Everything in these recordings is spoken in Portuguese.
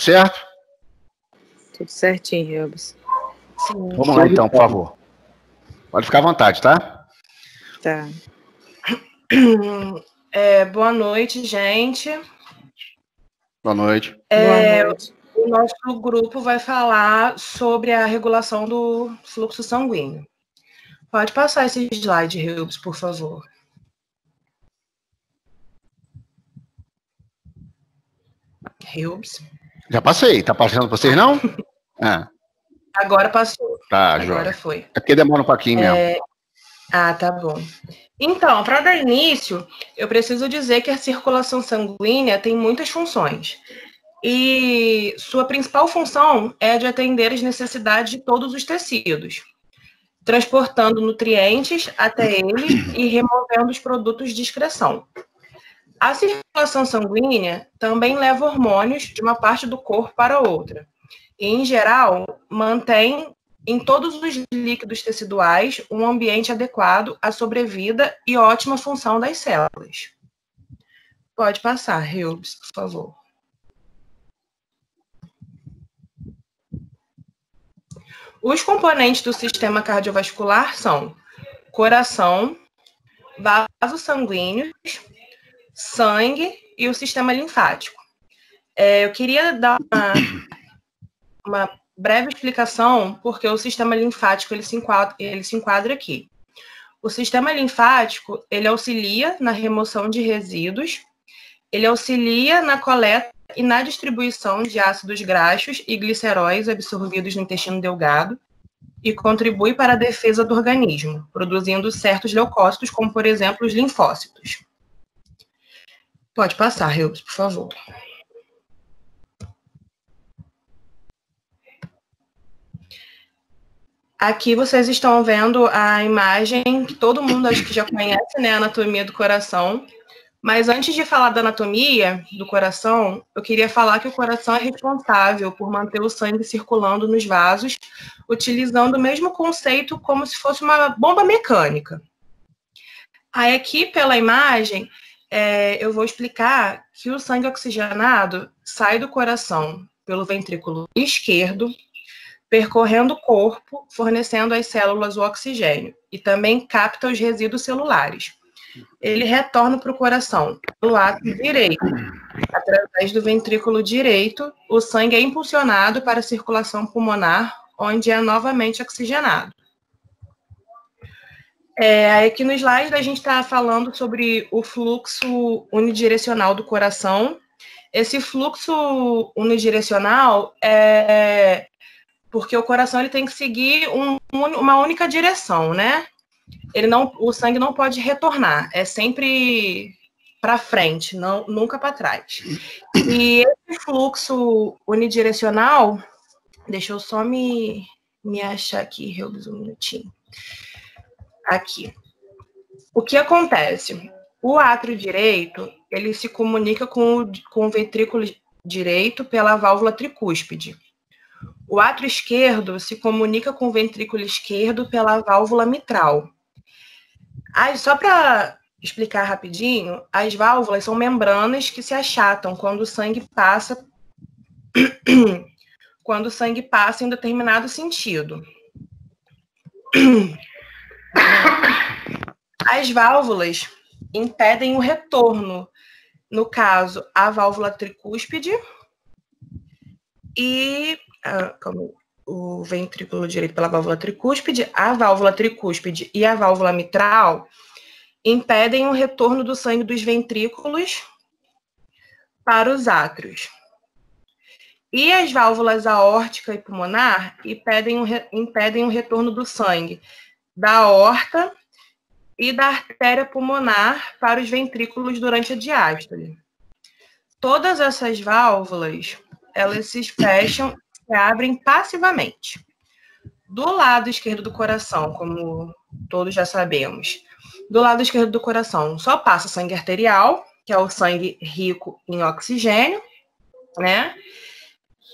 certo? Tudo certinho, Rubens. Vamos lá, então, por favor. Pode ficar à vontade, tá? Tá. Boa noite, gente. Boa noite. Boa noite. O nosso grupo vai falar sobre a regulação do fluxo sanguíneo. Pode passar esse slide, Rubens, por favor. Rubens. Já passei. Tá passando pra vocês, não? Agora passou. Tá, Agora joia. foi. É porque demora um pouquinho mesmo. Tá bom. Então, para dar início, eu preciso dizer que a circulação sanguínea tem muitas funções. E sua principal função é de atender às necessidades de todos os tecidos, transportando nutrientes até eles e removendo os produtos de excreção. A circulação sanguínea também leva hormônios de uma parte do corpo para outra. E, em geral, mantém em todos os líquidos teciduais um ambiente adequado à sobrevida e ótima função das células. Pode passar, Rubens, por favor. Os componentes do sistema cardiovascular são coração, vasos sanguíneos, sangue e o sistema linfático. Eu queria dar uma breve explicação, porque o sistema linfático ele se enquadra aqui. O sistema linfático, ele auxilia na remoção de resíduos, ele auxilia na coleta e na distribuição de ácidos graxos e gliceróis absorvidos no intestino delgado e contribui para a defesa do organismo, produzindo certos leucócitos, como, por exemplo, os linfócitos. Pode passar, Rubens, por favor. Aqui vocês estão vendo a imagem que todo mundo acho que já conhece, né, a anatomia do coração. Mas antes de falar da anatomia do coração, eu queria falar que o coração é responsável por manter o sangue circulando nos vasos, utilizando o mesmo conceito como se fosse uma bomba mecânica. Aí aqui, pela imagem, eu vou explicar que o sangue oxigenado sai do coração pelo ventrículo esquerdo, percorrendo o corpo, fornecendo às células o oxigênio, e também capta os resíduos celulares. Ele retorna para o coração pelo átrio direito. Através do ventrículo direito, o sangue é impulsionado para a circulação pulmonar, onde é novamente oxigenado. Aqui no slide a gente está falando sobre o fluxo unidirecional do coração. Esse fluxo unidirecional é porque o coração ele tem que seguir uma única direção, né? O sangue não pode retornar, é sempre para frente, nunca para trás. E esse fluxo unidirecional, deixa eu só me achar aqui, um minutinho. Aqui. O que acontece? O átrio direito, ele se comunica com o ventrículo direito pela válvula tricúspide. O átrio esquerdo se comunica com o ventrículo esquerdo pela válvula mitral. Só para explicar rapidinho, as válvulas são membranas que se achatam quando o sangue passa em determinado sentido. As válvulas impedem o retorno, no caso, a válvula tricúspide e o ventrículo direito pela válvula tricúspide, a válvula tricúspide e a válvula mitral impedem o retorno do sangue dos ventrículos para os átrios. E as válvulas aórtica e pulmonar impedem o retorno do sangue da aorta e da artéria pulmonar para os ventrículos durante a diástole. Todas essas válvulas, elas se fecham e abrem passivamente. Do lado esquerdo do coração, como todos já sabemos, do lado esquerdo do coração só passa sangue arterial, que é o sangue rico em oxigênio, né?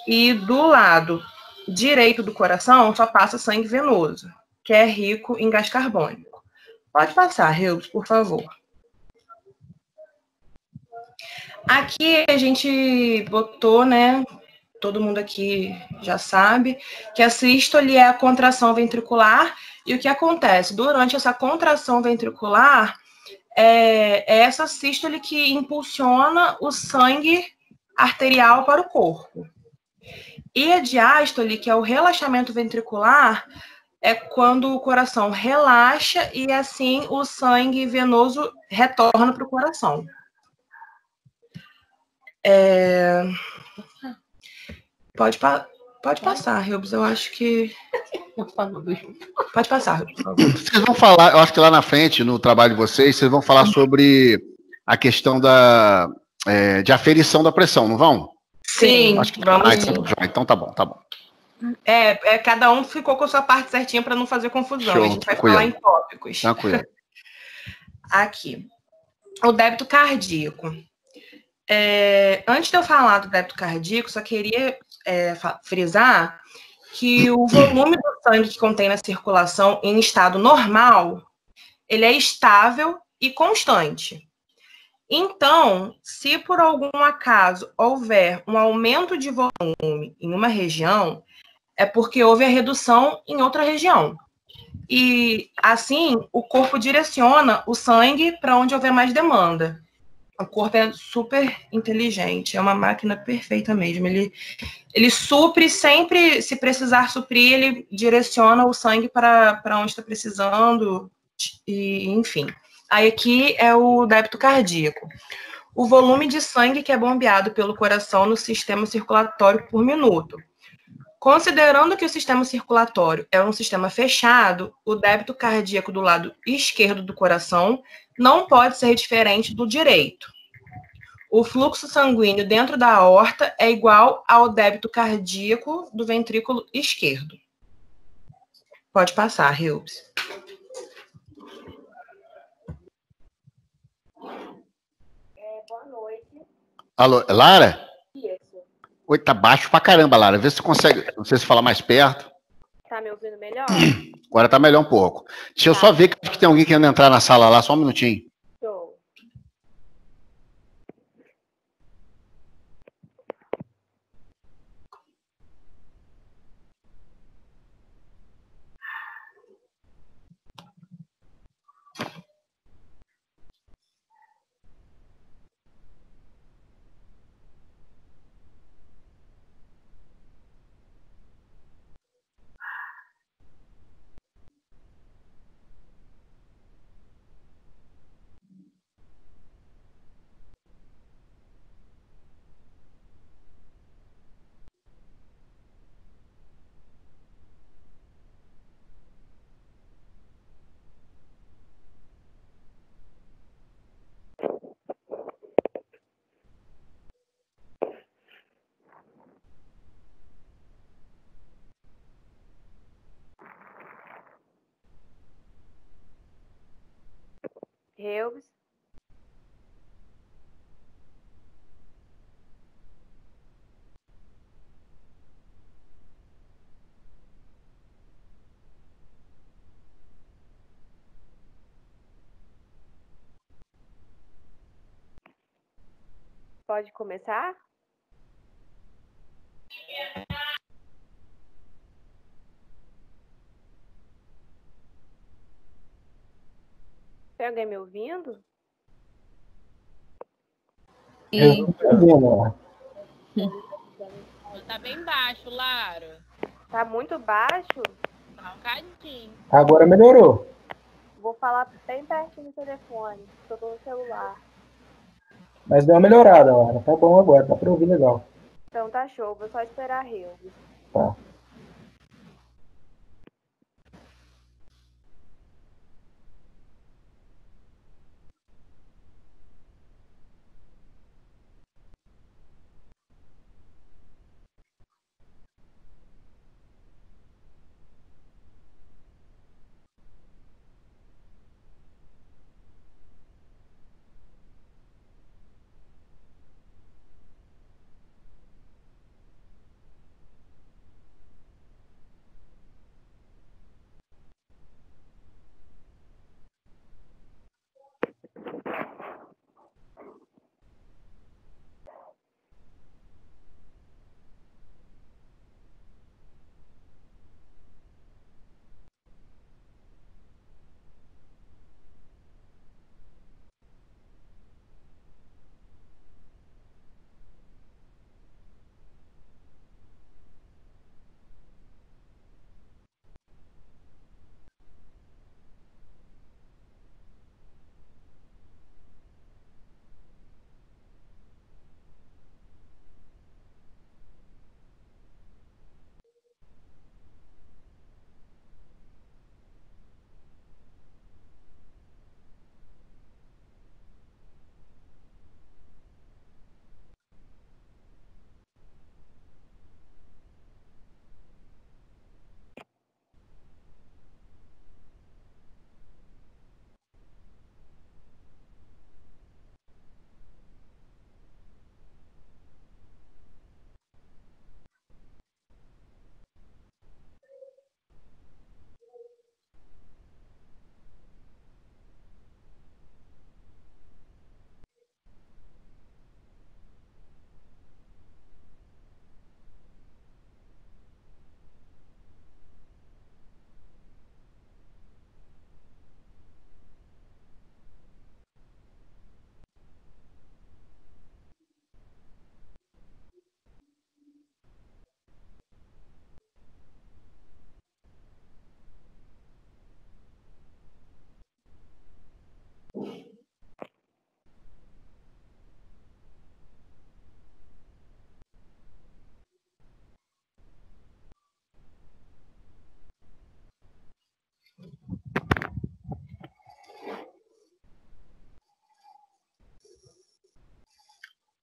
E do lado direito do coração só passa sangue venoso, que é rico em gás carbônico. Pode passar, Rubens, por favor. Aqui a gente botou, né, todo mundo aqui já sabe, que a sístole é a contração ventricular, e o que acontece? Durante essa contração ventricular, é essa sístole que impulsiona o sangue arterial para o corpo. E a diástole, que é o relaxamento ventricular, é quando o coração relaxa e assim o sangue venoso retorna para o coração. Pode passar, Rubens, eu acho que... Pode passar, Rubens, por favor. Vocês vão falar, eu acho que lá na frente, no trabalho de vocês vão falar sobre a questão de aferição da pressão, não vão? Sim, acho que vamos então tá bom, tá bom. Cada um ficou com a sua parte certinha para não fazer confusão. Show, a gente vai falar em tópicos. Tranquilo. Aqui. O débito cardíaco. Antes de eu falar do débito cardíaco, só queria frisar que o volume do sangue que contém na circulação em estado normal, ele é estável e constante. Então, se por algum acaso houver um aumento de volume em uma região, é porque houve a redução em outra região. E, assim, o corpo direciona o sangue para onde houver mais demanda. O corpo é super inteligente, é uma máquina perfeita mesmo. Ele supre sempre, se precisar suprir, ele direciona o sangue para onde está precisando, e, enfim. Aí aqui é o débito cardíaco. O volume de sangue que é bombeado pelo coração no sistema circulatório por minuto. Considerando que o sistema circulatório é um sistema fechado, o débito cardíaco do lado esquerdo do coração não pode ser diferente do direito. O fluxo sanguíneo dentro da aorta é igual ao débito cardíaco do ventrículo esquerdo. Pode passar, Rubens. Boa noite. Alô, Lara? Isso. Oi, tá baixo pra caramba, Lara. Vê se você consegue. Não sei se fala mais perto. Tá me ouvindo melhor? Agora tá melhor um pouco. Deixa eu só ver que acho que tem alguém querendo entrar na sala lá, só um minutinho. Show. Rubens. Pode começar? Tem alguém me ouvindo? Eu não tô ouvindo, ó. Tá bem baixo, Lara. Tá muito baixo? Tá um cadinho. Agora melhorou. Vou falar bem pertinho no telefone, porque eu tô no celular. Mas deu uma melhorada, Lara. Tá bom agora, tá pra ouvir legal. Então tá show, vou só esperar a Rubens. Tá.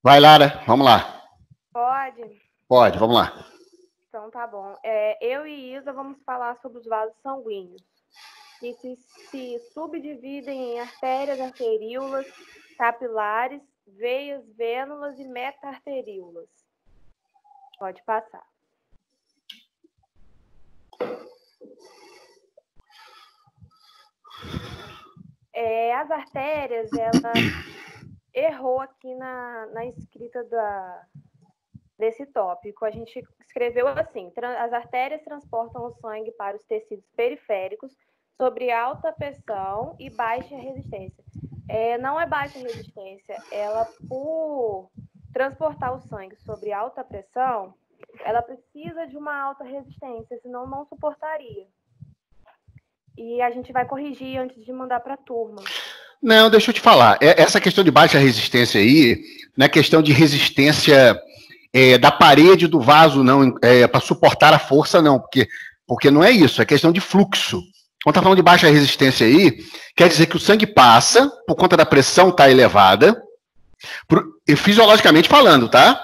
Vai, Lara, vamos lá. Pode? Pode, vamos lá. Então tá bom. Eu e Isa vamos falar sobre os vasos sanguíneos, que se subdividem em artérias, arteríolas, capilares, veias, vênulas e meta-arteríolas. Pode passar. As artérias, ela errou aqui na escrita desse tópico. A gente escreveu assim: as artérias transportam o sangue para os tecidos periféricos sobre alta pressão e baixa resistência. Não é baixa resistência, ela, por transportar o sangue sobre alta pressão, ela precisa de uma alta resistência, senão não suportaria. E a gente vai corrigir antes de mandar para a turma. Não, deixa eu te falar. Essa questão de baixa resistência aí, não é questão de resistência da parede do vaso, não, para suportar a força, não, porque não é isso, é questão de fluxo. Quando está falando de baixa resistência aí, quer dizer que o sangue passa, por conta da pressão estar elevada, e fisiologicamente falando, tá?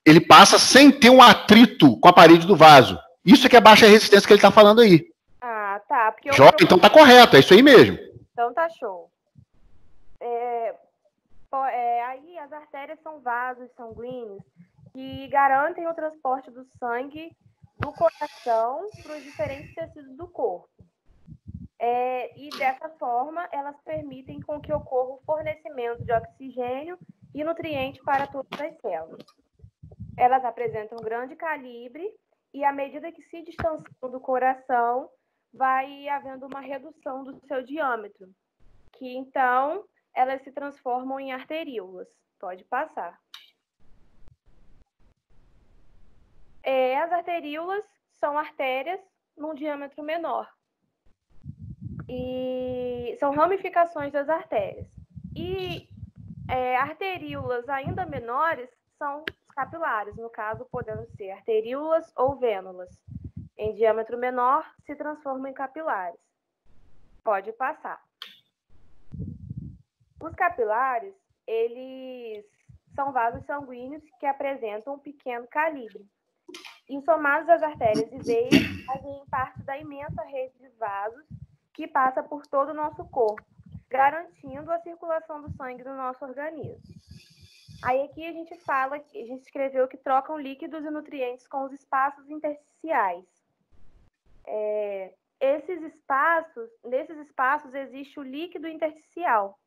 Ele passa sem ter um atrito com a parede do vaso. Isso é que é baixa resistência que ele está falando aí. Ah, tá. Porque Então tá correto, é isso aí mesmo. Então tá show. Aí as artérias são vasos sanguíneos que garantem o transporte do sangue do coração para os diferentes tecidos do corpo. E dessa forma, elas permitem com que ocorra o fornecimento de oxigênio e nutrientes para todas as células. Elas apresentam grande calibre e, à medida que se distanciam do coração, vai havendo uma redução do seu diâmetro, que então elas se transformam em arteríolas. Pode passar. As arteríolas são artérias num diâmetro menor. E são ramificações das artérias. E arteríolas ainda menores são capilares, no caso, podendo ser arteríolas ou vênulas. Em diâmetro menor, se transformam em capilares. Pode passar. Os capilares, eles são vasos sanguíneos que apresentam um pequeno calibre. E somados às artérias e veias, fazem parte da imensa rede de vasos que passa por todo o nosso corpo, garantindo a circulação do sangue no nosso organismo. Aí aqui a gente escreveu que trocam líquidos e nutrientes com os espaços intersticiais. Nesses espaços existe o líquido intersticial,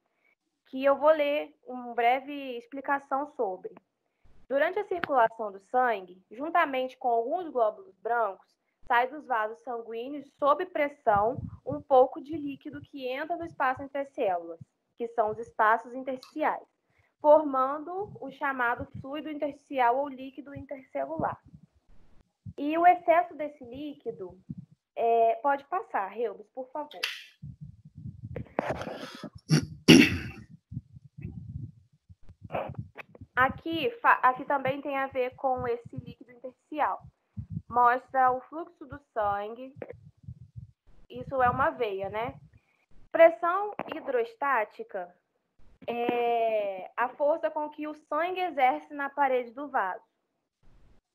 que eu vou ler uma breve explicação sobre. Durante a circulação do sangue, juntamente com alguns glóbulos brancos, sai dos vasos sanguíneos, sob pressão, um pouco de líquido que entra no espaço entre as células, que são os espaços intersticiais, formando o chamado fluido intersticial ou líquido intercelular. E o excesso desse líquido pode passar, Reubens, por favor. Aqui também tem a ver com esse líquido intersticial. Mostra o fluxo do sangue. Isso é uma veia, né? Pressão hidrostática é a força com que o sangue exerce na parede do vaso.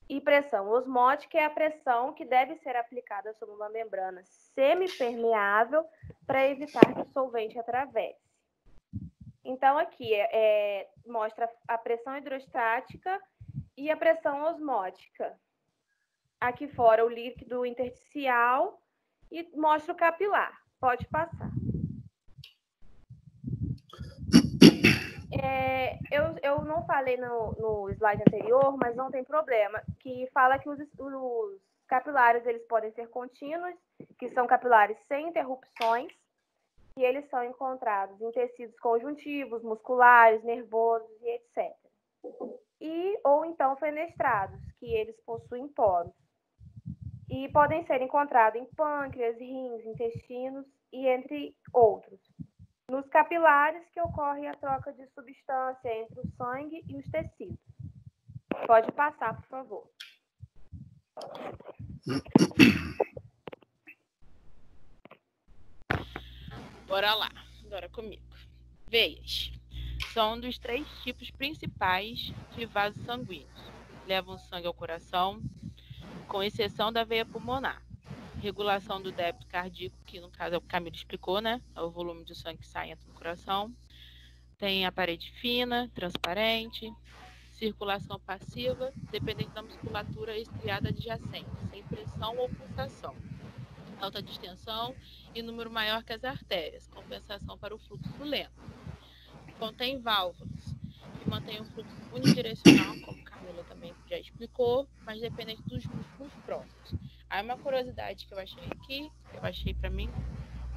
E pressão osmótica é a pressão que deve ser aplicada sobre uma membrana semipermeável para evitar que o solvente atravesse. Então, aqui mostra a pressão hidrostática e a pressão osmótica. Aqui fora o líquido intersticial e mostra o capilar. Pode passar. Eu não falei no slide anterior, mas não tem problema, que fala que os capilares eles podem ser contínuos, que são capilares sem interrupções, e eles são encontrados em tecidos conjuntivos, musculares, nervosos e etc. Ou então fenestrados, que eles possuem poros. E podem ser encontrados em pâncreas, rins, intestinos e entre outros. Nos capilares, que ocorre a troca de substância entre o sangue e os tecidos. Pode passar, por favor. Bora lá, agora comigo. Veias. São um dos 3 tipos principais de vasos sanguíneos. Levam sangue ao coração, com exceção da veia pulmonar. Regulação do débito cardíaco, que no caso é o que o Camilo explicou, né? É o volume de sangue que sai e entra no coração. Tem a parede fina, transparente, circulação passiva, dependente da musculatura estriada adjacente, sem pressão ou pulsação. Alta distensão e número maior que as artérias, compensação para o fluxo lento. Contém válvulas, que mantêm o fluxo unidirecional, como a Camila também já explicou, mas dependente dos músculos próximos. Aí uma curiosidade que eu achei aqui, que eu achei para mim,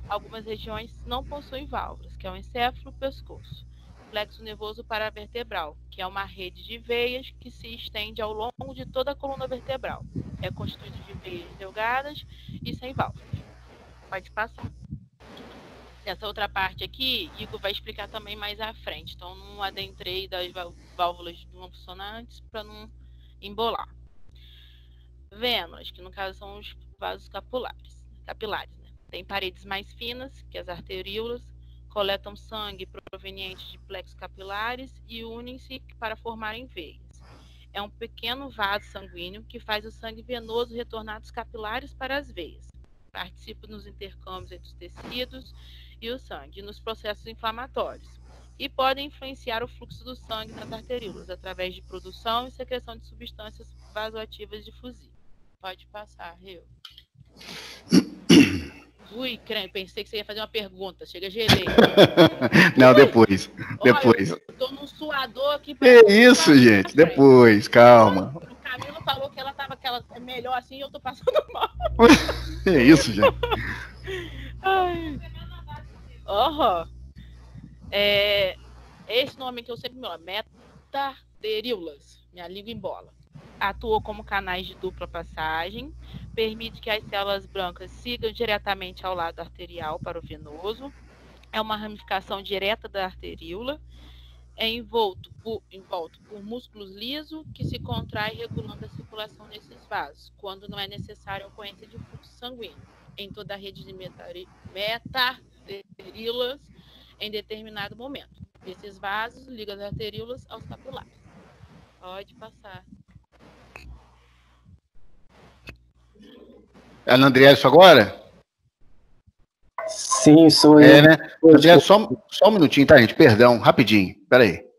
algumas regiões não possuem válvulas, que é o encéfalo e o pescoço. Plexo nervoso paravertebral, que é uma rede de veias que se estende ao longo de toda a coluna vertebral. É constituído de veias delgadas e sem válvulas. Pode passar. Essa outra parte aqui, Igor vai explicar também mais à frente. Então, não adentrei das válvulas não funcionantes para não embolar. Vênulas, que no caso são os vasos capilares, né? Tem paredes mais finas, que as arteríolas, coletam sangue proveniente de plexos capilares e unem-se para formarem veias. É um pequeno vaso sanguíneo que faz o sangue venoso retornar dos capilares para as veias. Participa nos intercâmbios entre os tecidos e o sangue, nos processos inflamatórios. E podem influenciar o fluxo do sangue nas arteríolas, através de produção e secreção de substâncias vasoativas difusivas. Pode passar, Rio. Ui, pensei que você ia fazer uma pergunta. Chega, gelei. Não, depois. Depois. Eu tô num suador aqui. Que isso, gente? Depois, calma. O Camilo falou que ela tava é melhor assim e eu tô passando mal. Que isso, gente? Esse nome que eu sempre me lembro, metateríolas. Minha língua embola. Atua como canais de dupla passagem, permite que as células brancas sigam diretamente ao lado arterial para o venoso, é uma ramificação direta da arteríola, é envolto por músculos lisos que se contrai regulando a circulação nesses vasos, quando não é necessária a ocorrência de fluxo sanguíneo em toda a rede de metateríolas em determinado momento. Esses vasos ligam as arteríolas aos capilares. Pode passar. André, isso agora? Sim, sou eu. É, né? André, só um minutinho, tá, gente? Perdão, rapidinho. Pera aí.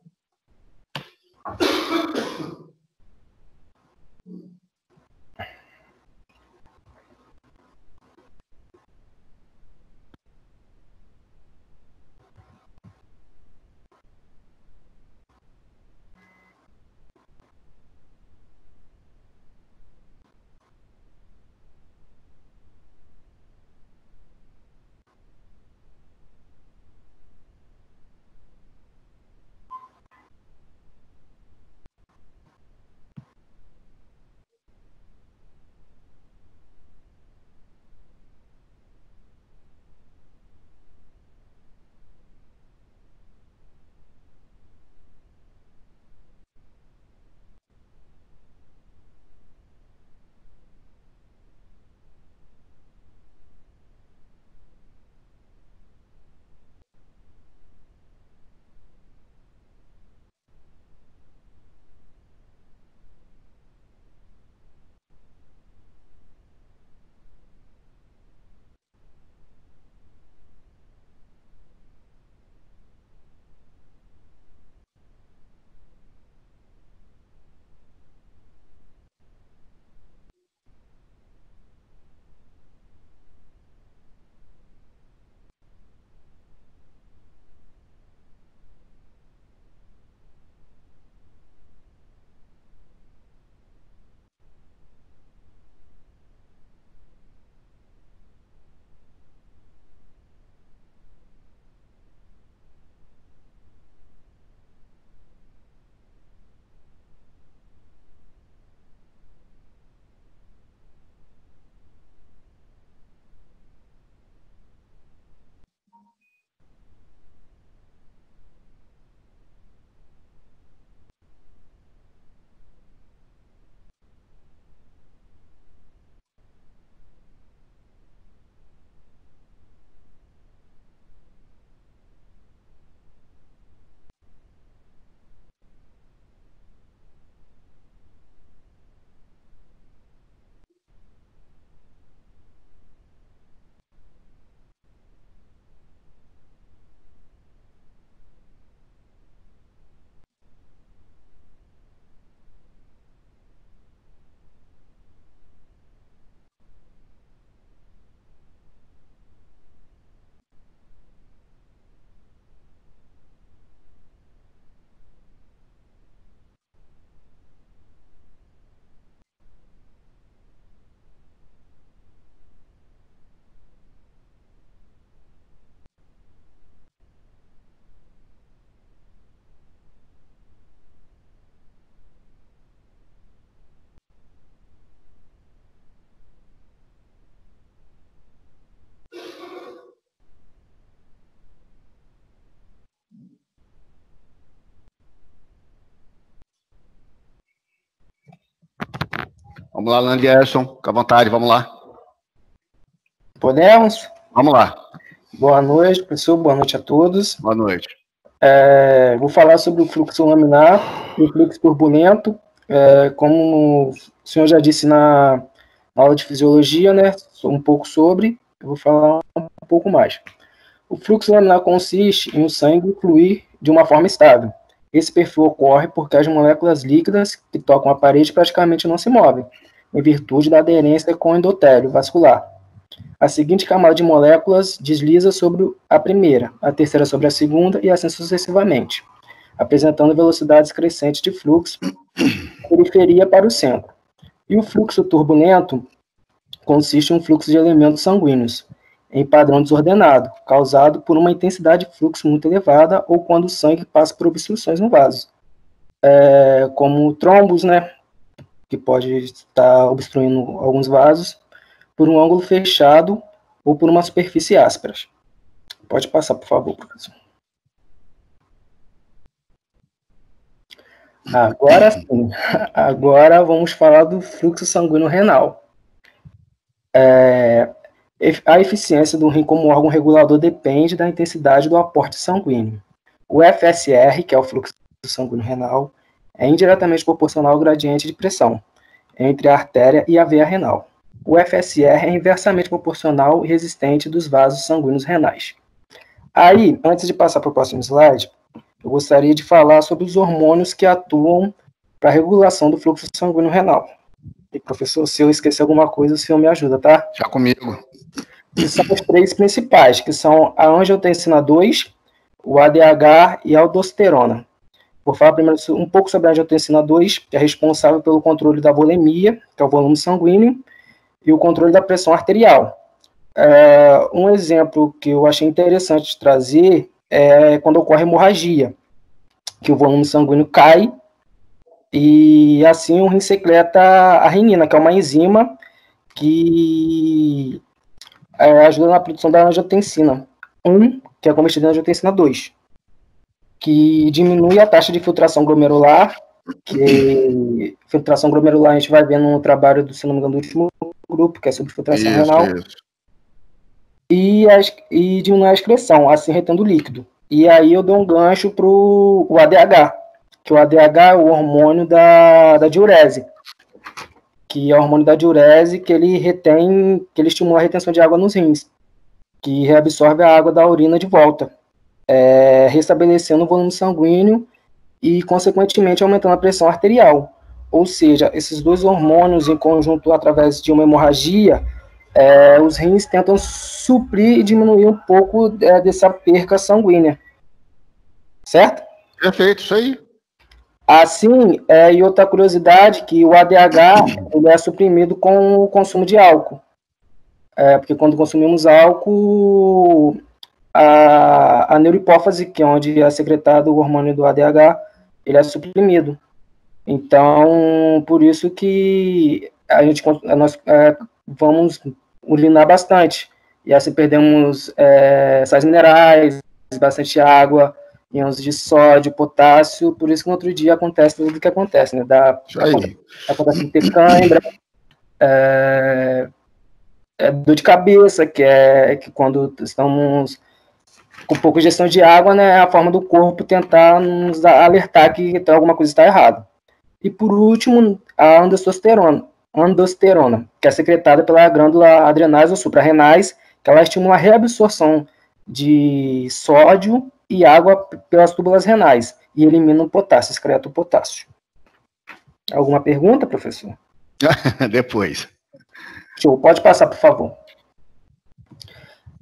Vamos lá, Anderson, fica à vontade, vamos lá. Podemos? Vamos lá. Boa noite, professor. Boa noite a todos. Boa noite. Vou falar sobre o fluxo laminar e o fluxo turbulento. Como o senhor já disse na aula de fisiologia, né, um pouco sobre, eu vou falar um pouco mais. O fluxo laminar consiste em o sangue fluir de uma forma estável. Esse perfil ocorre porque as moléculas líquidas que tocam a parede praticamente não se movem, em virtude da aderência com o endotélio vascular. A seguinte camada de moléculas desliza sobre a primeira, a terceira sobre a segunda e assim sucessivamente, apresentando velocidades crescentes de fluxo da periferia para o centro. E o fluxo turbulento consiste em um fluxo de elementos sanguíneos, em padrão desordenado, causado por uma intensidade de fluxo muito elevada ou quando o sangue passa por obstruções no vaso, como trombos, né, que pode estar obstruindo alguns vasos, por um ângulo fechado ou por uma superfície áspera. Pode passar, por favor, professor. Agora sim. Agora vamos falar do fluxo sanguíneo renal. A eficiência do rim como órgão regulador depende da intensidade do aporte sanguíneo. O FSR, que é o fluxo sanguíneo renal, é indiretamente proporcional ao gradiente de pressão entre a artéria e a veia renal. O FSR é inversamente proporcional e resistente dos vasos sanguíneos renais. Aí, antes de passar para o próximo slide, eu gostaria de falar sobre os hormônios que atuam para a regulação do fluxo sanguíneo renal. E, professor, se eu esquecer alguma coisa, o senhor me ajuda, tá? Já comigo. Que são os três principais, que são a angiotensina 2, o ADH e a aldosterona. Vou falar primeiro um pouco sobre a angiotensina 2, que é responsável pelo controle da volemia, que é o volume sanguíneo, e o controle da pressão arterial. Um exemplo que eu achei interessante de trazer é quando ocorre hemorragia, que o volume sanguíneo cai e assim o rim secreta a renina, que é uma enzima que ajuda na produção da angiotensina 1, que é convertida em angiotensina 2, que diminui a taxa de filtração glomerular, que filtração glomerular a gente vai ver no trabalho do, se não me engano, do último grupo, que é sobre filtração renal. E diminui a excreção, assim retendo líquido. E aí eu dou um gancho para o ADH, que o ADH é o hormônio da diurese, que é o hormônio da diurese que ele estimula a retenção de água nos rins, que reabsorve a água da urina de volta, restabelecendo o volume sanguíneo e, consequentemente, aumentando a pressão arterial. Ou seja, esses dois hormônios em conjunto, através de uma hemorragia, os rins tentam suprir e diminuir um pouco dessa perca sanguínea. Certo? Perfeito, isso aí. Assim, e outra curiosidade, que o ADH ele é suprimido com o consumo de álcool. Porque quando consumimos álcool, a neurohipófise, que é onde é secretado o hormônio do ADH, ele é suprimido. Então, por isso que nós vamos urinar bastante. E assim perdemos sais minerais, bastante água, íons de sódio, potássio, por isso que no outro dia acontece tudo o que acontece, né? Acontece de ter cãibra, dor de cabeça, que quando estamos com pouca ingestão de água, né, é a forma do corpo tentar nos alertar que alguma coisa está errada. E por último, a andosterona, que é secretada pela glândula adrenais ou suprarrenais, que ela estimula a reabsorção de sódio e água pelas túbulas renais e elimina o potássio, excreta o potássio. Alguma pergunta, professor? Depois. Show, pode passar, por favor.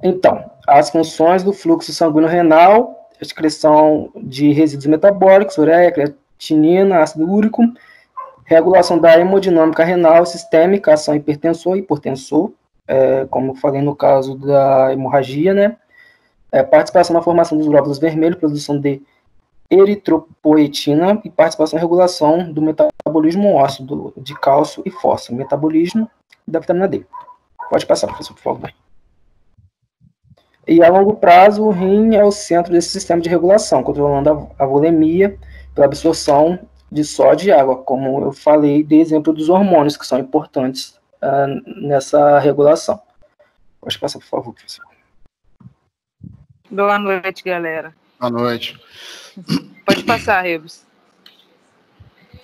Então, as funções do fluxo sanguíneo renal, excreção de resíduos metabólicos, ureia, creatinina, ácido úrico, regulação da hemodinâmica renal sistêmica, ação hipertensor e hipotensor, como eu falei no caso da hemorragia, né? Participação na formação dos glóbulos vermelhos, produção de eritropoetina e participação na regulação do metabolismo ósseo, de cálcio e fósforo, metabolismo da vitamina D. Pode passar, professor, por favor. E a longo prazo, o rim é o centro desse sistema de regulação, controlando a volemia pela absorção de só de água, como eu falei, de exemplo dos hormônios, que são importantes nessa regulação. Pode passar, por favor, professor. Boa noite, galera. Boa noite. Pode passar, Rebus.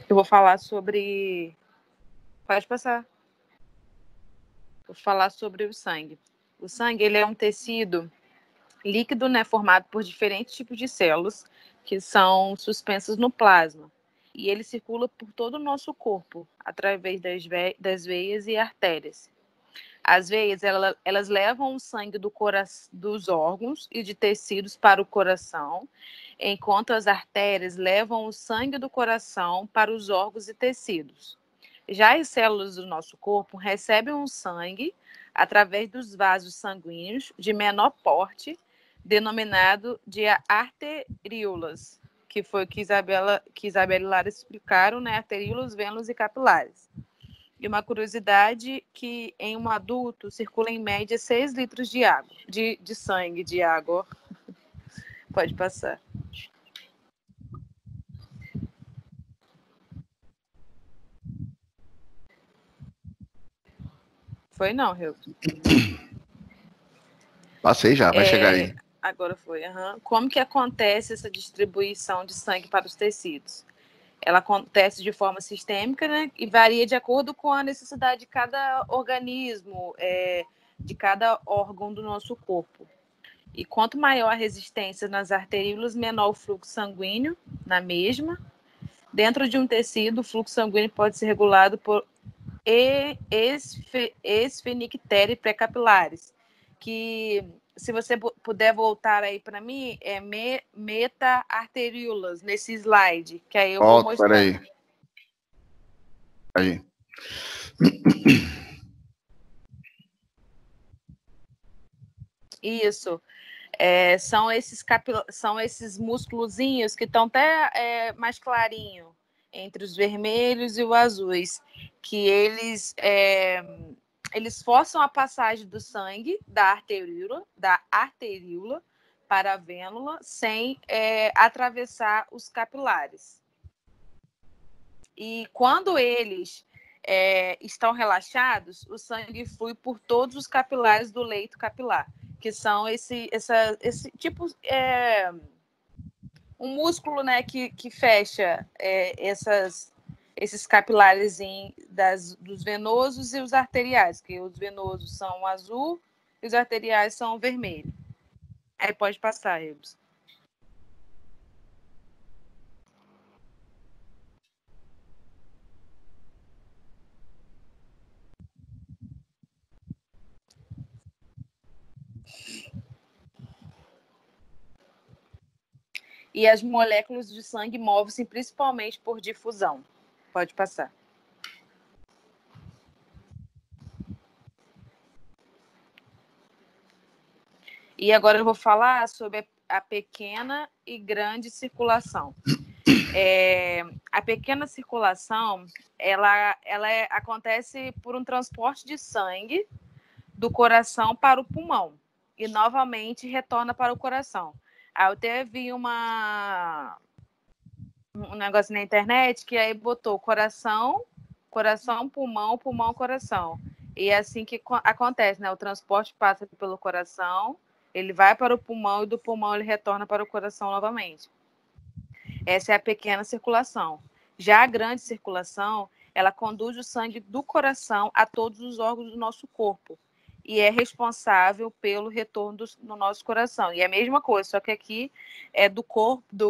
Eu vou falar sobre... Pode passar. Vou falar sobre o sangue. O sangue, ele é um tecido líquido, né, formado por diferentes tipos de células que são suspensas no plasma. E ele circula por todo o nosso corpo, através das veias e artérias. As veias, elas levam o sangue dos órgãos e de tecidos para o coração, enquanto as artérias levam o sangue do coração para os órgãos e tecidos. Já as células do nosso corpo recebem o sangue através dos vasos sanguíneos de menor porte, denominado de arteríolas, que foi o que Isabela e Lara explicaram, né? Arteríolas, vênulas e capilares. E uma curiosidade que em um adulto circula em média 6 litros de água, de sangue, de água. Pode passar. Foi não, Rio? Passei já, vai chegar aí. Agora foi. Como que acontece essa distribuição de sangue para os tecidos? Ela acontece de forma sistêmica, né, e varia de acordo com a necessidade de cada organismo, de cada órgão do nosso corpo. E quanto maior a resistência nas arteríolas, menor o fluxo sanguíneo na mesma. Dentro de um tecido, o fluxo sanguíneo pode ser regulado por esfenictere pré-capilares, que, se você puder voltar aí para mim, é meta-arteríolas, nesse slide, que aí eu vou mostrar. Aí. Isso. São esses músculozinhos que estão até mais clarinho entre os vermelhos e os azuis, que eles forçam a passagem do sangue da arteríola para a vênula sem atravessar os capilares. E quando eles estão relaxados, o sangue flui por todos os capilares do leito capilar, que são esse tipo, um músculo, né, que fecha esses capilares dos venosos e os arteriais, que os venosos são azul e os arteriais são vermelho. Aí pode passar, Rebus. E as moléculas de sangue movem-se principalmente por difusão. Pode passar. E agora eu vou falar sobre a pequena e grande circulação. A pequena circulação, ela acontece por um transporte de sangue do coração para o pulmão e novamente retorna para o coração. Aí eu até vi um negócio na internet que aí botou coração, pulmão, pulmão, coração. E é assim que acontece, né? O transporte passa pelo coração, ele vai para o pulmão e do pulmão ele retorna para o coração novamente. Essa é a pequena circulação. Já a grande circulação, ela conduz o sangue do coração a todos os órgãos do nosso corpo e é responsável pelo retorno no nosso coração. E é a mesma coisa, só que aqui é do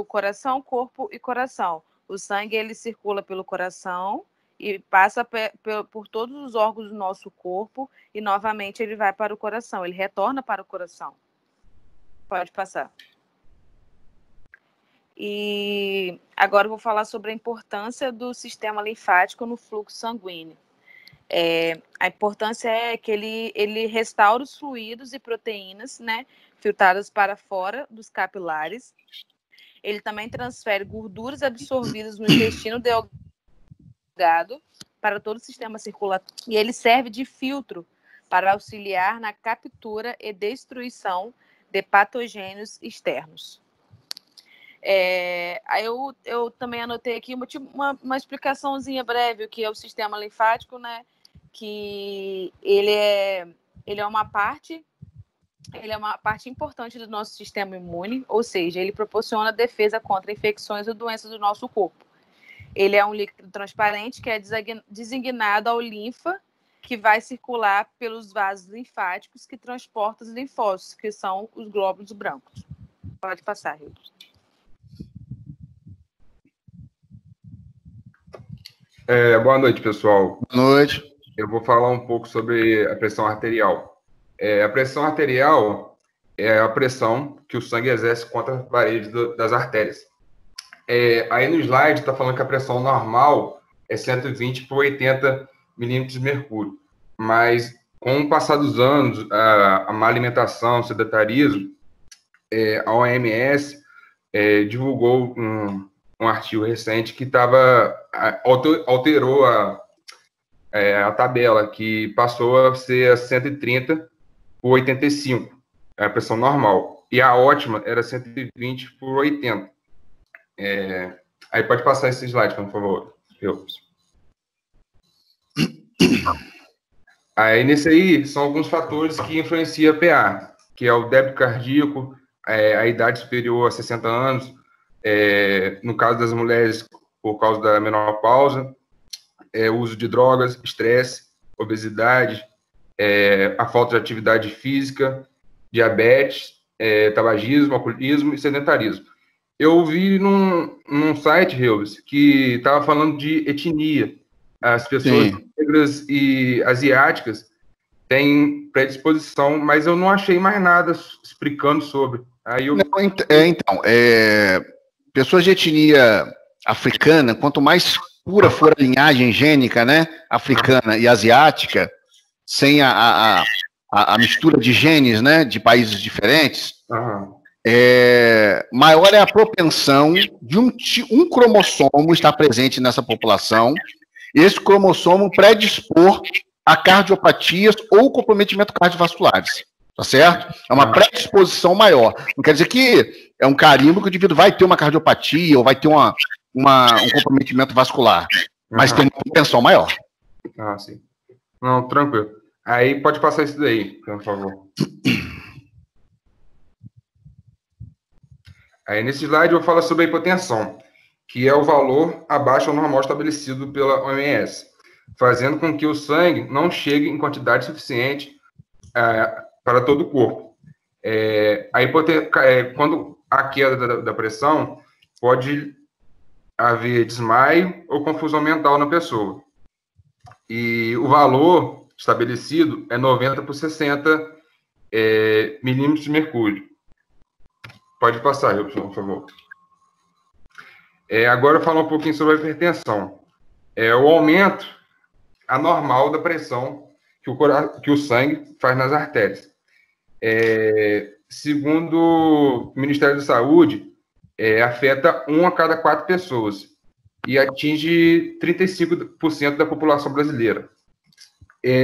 coração, corpo e coração. O sangue, ele circula pelo coração e passa por todos os órgãos do nosso corpo e, novamente, ele vai para o coração. Ele retorna para o coração. Pode passar. E agora eu vou falar sobre a importância do sistema linfático no fluxo sanguíneo. A importância é que ele restaura os fluidos e proteínas, né, filtradas para fora dos capilares. Ele também transfere gorduras absorvidas no intestino delgado para todo o sistema circulatório. E ele serve de filtro para auxiliar na captura e destruição de patogênios externos. Aí eu também anotei aqui uma explicaçãozinha breve, o que é o sistema linfático, né? Que ele é uma parte importante do nosso sistema imune, ou seja, ele proporciona defesa contra infecções ou doenças do nosso corpo. Ele é um líquido transparente que é designado ao linfa, que vai circular pelos vasos linfáticos que transportam os linfócitos, que são os glóbulos brancos. Pode passar, Ribos. Boa noite, pessoal. Boa noite. Eu vou falar um pouco sobre a pressão arterial. A pressão arterial é a pressão que o sangue exerce contra a parede das artérias. Aí no slide está falando que a pressão normal é 120 por 80 milímetros de mercúrio. Mas com o passar dos anos, a má alimentação, o sedentarismo, a OMS divulgou um artigo recente que alterou a tabela, que passou a ser a 130 por 85, a pressão normal. E a ótima era 120 por 80. Aí pode passar esse slide, por favor. Aí nesse aí são alguns fatores que influenciam a PA, que é o débito cardíaco, a idade superior a 60 anos, no caso das mulheres, por causa da menopausa, o uso de drogas, estresse, obesidade, a falta de atividade física, diabetes, tabagismo, alcoolismo e sedentarismo. Eu vi num site, Reus, que estava falando de etnia. As pessoas negras e asiáticas têm predisposição, mas eu não achei mais nada explicando sobre. Aí eu... pessoas de etnia africana, quanto mais pura for a linhagem gênica, né, africana e asiática, sem a mistura de genes, né, de países diferentes, maior é a propensão de um cromossomo estar presente nessa população, e esse cromossomo predispor a cardiopatias ou comprometimento cardiovasculares, tá certo? É uma predisposição maior. Não quer dizer que é um carimbo que o indivíduo vai ter uma cardiopatia ou vai ter um comprometimento vascular, mas tem uma propensão maior. Sim. Não, tranquilo. Aí pode passar isso daí, por favor. Aí nesse slide eu falo sobre a hipotensão, que é o valor abaixo do normal estabelecido pela OMS, fazendo com que o sangue não chegue em quantidade suficiente para todo o corpo. Quando a queda da pressão, pode haver desmaio ou confusão mental na pessoa. E o valor estabelecido é 90 por 60 milímetros de mercúrio. Pode passar, por favor. Agora eu falo um pouquinho sobre a hipertensão. O aumento anormal da pressão que o sangue faz nas artérias. Segundo o Ministério da Saúde, afeta 1 a cada 4 pessoas e atinge 35% da população brasileira.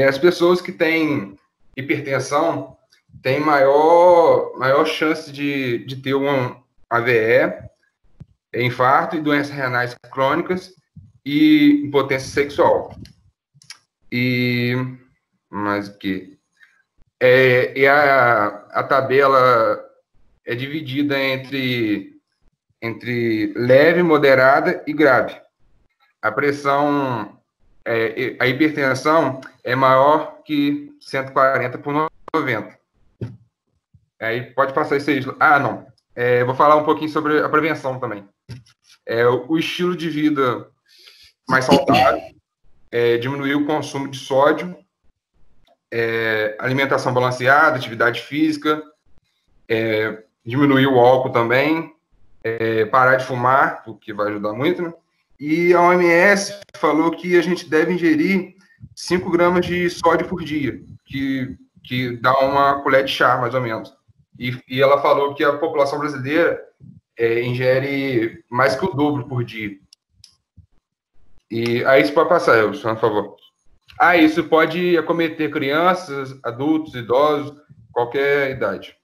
As pessoas que têm hipertensão têm maior chance de ter um AVE, infarto e doenças renais crônicas e impotência sexual. E mais o que? A tabela é dividida entre leve, moderada e grave. A pressão, a hipertensão é maior que 140 por 90. Aí pode passar isso aí. Não. Vou falar um pouquinho sobre a prevenção também. O estilo de vida mais saudável, diminuir o consumo de sódio, alimentação balanceada, atividade física, diminuir o álcool também, parar de fumar, o que vai ajudar muito, né? E a OMS falou que a gente deve ingerir 5 gramas de sódio por dia, que dá uma colher de chá, mais ou menos. E ela falou que a população brasileira ingere mais que o dobro por dia. E aí isso pode passar, Elson, por favor. Isso pode acometer crianças, adultos, idosos, qualquer idade.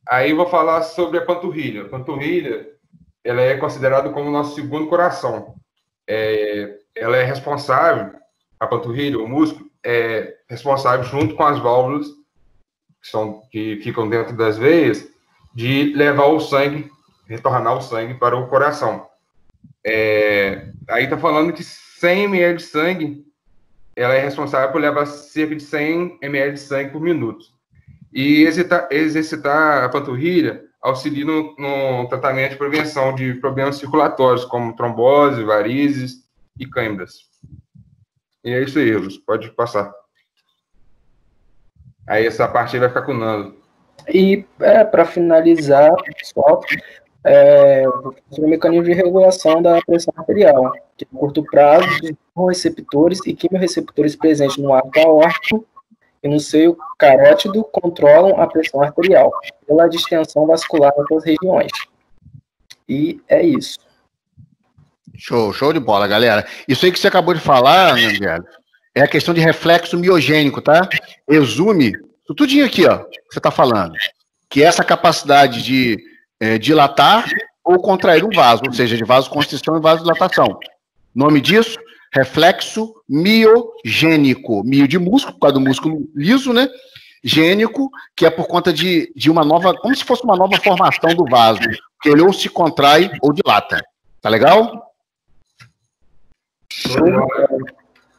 Aí vou falar sobre a panturrilha. A panturrilha ela é considerada como o nosso segundo coração. Ela é responsável, a panturrilha, o músculo, é responsável junto com as válvulas que ficam dentro das veias, de levar o sangue, retornar o sangue para o coração. Aí está falando que 100 ml de sangue, ela é responsável por levar cerca de 100 ml de sangue por minuto. E exercitar a panturrilha auxilia no tratamento de prevenção de problemas circulatórios, como trombose, varizes e câimbras. E é isso aí, Luz, pode passar. Aí essa parte aí vai ficar com o Nando. E, para finalizar, pessoal, o mecanismo de regulação da pressão arterial, que a curto prazo, os receptores e quimiorreceptores presentes no arco aórtico e no seio carótido controlam a pressão arterial pela distensão vascular nessas regiões. E é isso. Show de bola, galera. Isso aí que você acabou de falar, Nandel, é a questão de reflexo miogênico, tá? Resume tudinho aqui, ó, que você está falando. Que é essa capacidade de dilatar ou contrair um vaso, ou seja, de vasoconstrição e vasodilatação. Nome disso? Reflexo miogênico. Mio de músculo, por causa do músculo liso, né? Gênico, que é por conta de uma nova, como se fosse uma nova formação do vaso, que ele ou se contrai ou dilata. Tá legal?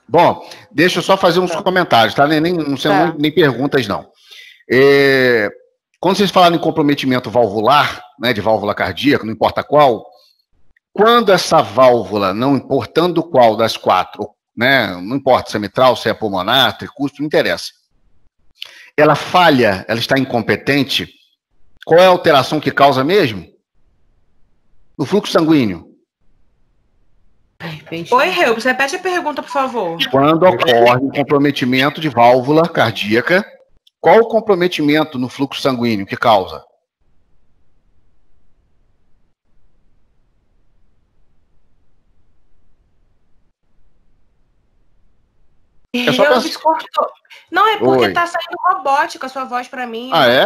Bom, deixa eu só fazer uns comentários, tá? Não são nem perguntas, não. Quando vocês falaram em comprometimento valvular, né, de válvula cardíaca, não importa qual, quando essa válvula, não importando qual das quatro, né, não importa se é mitral, se é pulmonar, tricúspide, não interessa, ela falha, ela está incompetente, qual é a alteração que causa mesmo? No fluxo sanguíneo. Oi, Reubs, repete a pergunta, por favor. Quando ocorre um comprometimento de válvula cardíaca, qual o comprometimento no fluxo sanguíneo que causa? Reubs cortou. Não, é porque tá saindo robótica a sua voz para mim. Ah, é?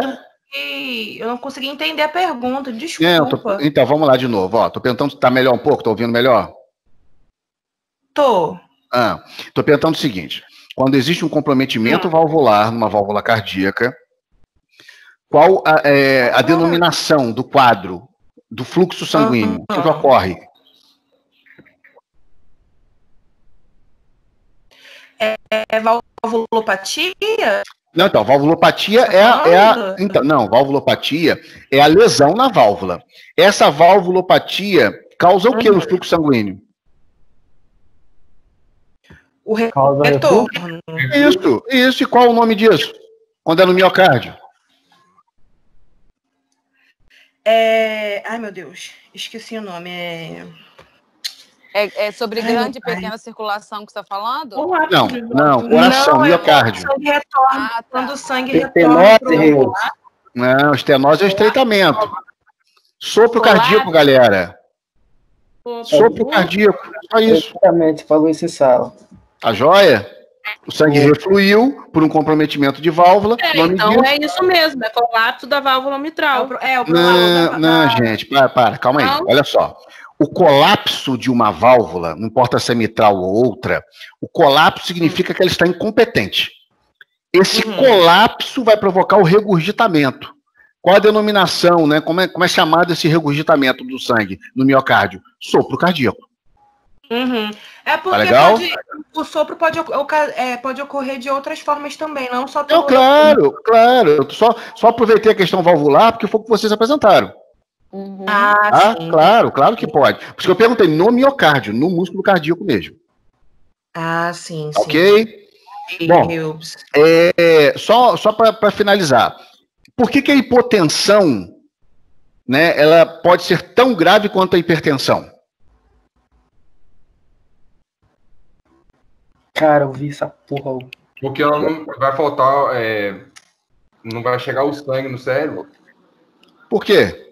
E eu não consegui entender a pergunta, desculpa. Então, vamos lá de novo. Ó, tô perguntando se tá melhor um pouco, tô ouvindo melhor? Tô perguntando o seguinte, quando existe um comprometimento valvular numa válvula cardíaca, qual a denominação do quadro do fluxo sanguíneo? O que ocorre? É valvulopatia? Não, então, valvulopatia valvulopatia é a lesão na válvula. Essa valvulopatia causa o que no fluxo sanguíneo? O retorno. Isso. E qual o nome disso? Quando é no miocárdio? Ai, meu Deus. Esqueci o nome. É sobre grande e pequena circulação que você está falando? Não, coração, miocárdio. Quando o sangue retorna. Não, estenose é o estreitamento. Sopro cardíaco, galera. Sopro cardíaco, só isso. Exatamente, falou isso em sala. A joia? O sangue refluiu por um comprometimento de válvula. Então é isso mesmo, é colapso da válvula mitral. Não, gente, para, calma aí. Olha só. O colapso de uma válvula, não importa se é mitral ou outra, o colapso significa que ela está incompetente. Esse colapso vai provocar o regurgitamento. Qual a denominação, né? Como é chamado esse regurgitamento do sangue no miocárdio? Sopro cardíaco. É porque o sopro pode ocorrer de outras formas também, não só pelo... Claro. Eu só aproveitei a questão valvular porque foi o que vocês apresentaram. Sim. Claro que pode. Por isso que eu perguntei no miocárdio, no músculo cardíaco mesmo. Sim. Ok? Bom, só para finalizar. Por que a hipotensão, né, ela pode ser tão grave quanto a hipertensão? Cara, eu vi essa porra. Porque ela não vai faltar, não vai chegar o sangue no cérebro. Por quê?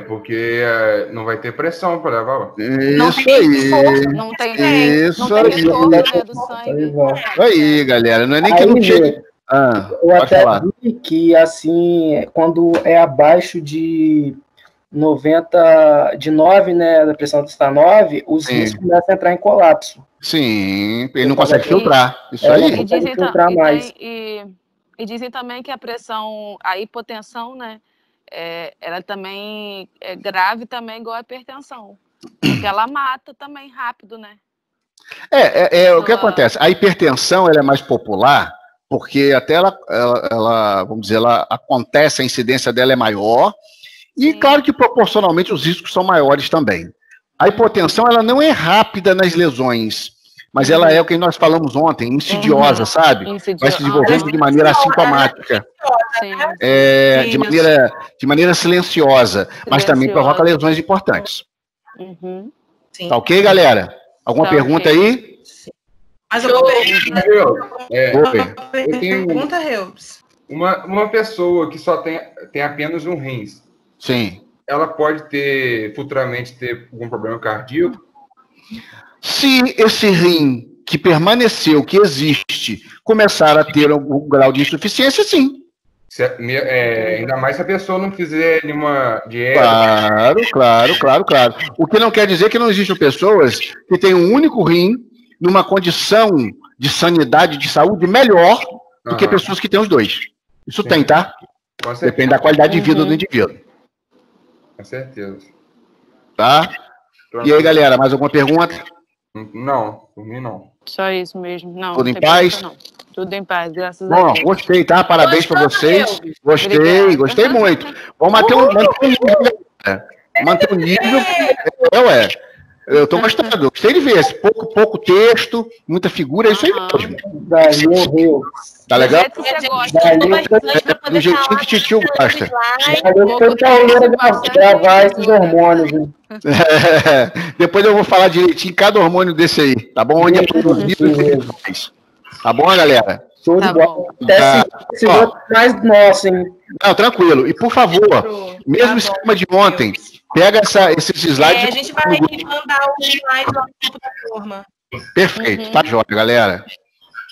Porque não vai ter pressão para levar. Isso aí. Não tem retorno, né, do sangue. Isso aí, galera. Não é nem que não chegue. Eu até vi que, assim, quando é abaixo de 90, de 9, né, da pressão está 9, os rins começam a entrar em colapso. Sim, ele não consegue filtrar. Isso aí. Não consegue filtrar mais. E dizem também que a pressão, a hipotensão, né, ela também é grave também igual a hipertensão. Porque ela mata também rápido, né? O que acontece? A hipertensão ela é mais popular porque até ela, vamos dizer, ela acontece, a incidência dela é maior e claro que proporcionalmente os riscos são maiores também. A hipotensão ela não é rápida nas lesões, mas ela é o que nós falamos ontem, insidiosa, sabe? Vai se desenvolvendo de maneira assintomática, de maneira silenciosa, mas também provoca lesões importantes. Tá ok, galera? Alguma pergunta aí? Mas eu pergunta, Reubs. Uma pessoa que só tem apenas um rins, sim, ela pode futuramente ter algum problema cardíaco? Se esse rim que permaneceu, que existe, começar a ter algum grau de insuficiência, sim. Ainda mais se a pessoa não fizer nenhuma dieta. Claro. O que não quer dizer que não existam pessoas que têm um único rim numa condição de sanidade, de saúde melhor do que pessoas que têm os dois. Isso tem, tá? Depende da qualidade de vida do indivíduo. Com certeza. Tá? E aí, galera, mais alguma pergunta? Não, por mim não. Só isso mesmo. Não, tudo em paz? Não. Tudo em paz, graças a Deus. Bom, gostei, tá? Parabéns para vocês. Gostei muito. Vamos manter um nível, galera. Manter um nível. Eu tô gostando, gostei de ver. Esse pouco texto, muita figura, é isso aí mesmo. Tá legal? Do jeitinho que o tio gosta. Gravar esses hormônios, né? Depois eu vou falar direitinho cada hormônio desse aí, tá bom? Onde é produzido e o que ele faz. Tá bom, galera? Show de bola. Esse outro mais nosso, hein? Não, tranquilo. E por favor, mesmo esquema de ontem, pega esses slides. A gente vai mandar o slide lá no grupo da turma. Perfeito, tá jóia, galera.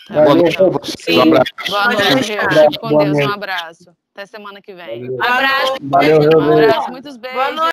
Boa noite pra vocês. Um abraço. Boa noite, fique com Deus. Um abraço. Até semana que vem. Abraço. Valeu, Um abraço, muitos beijos.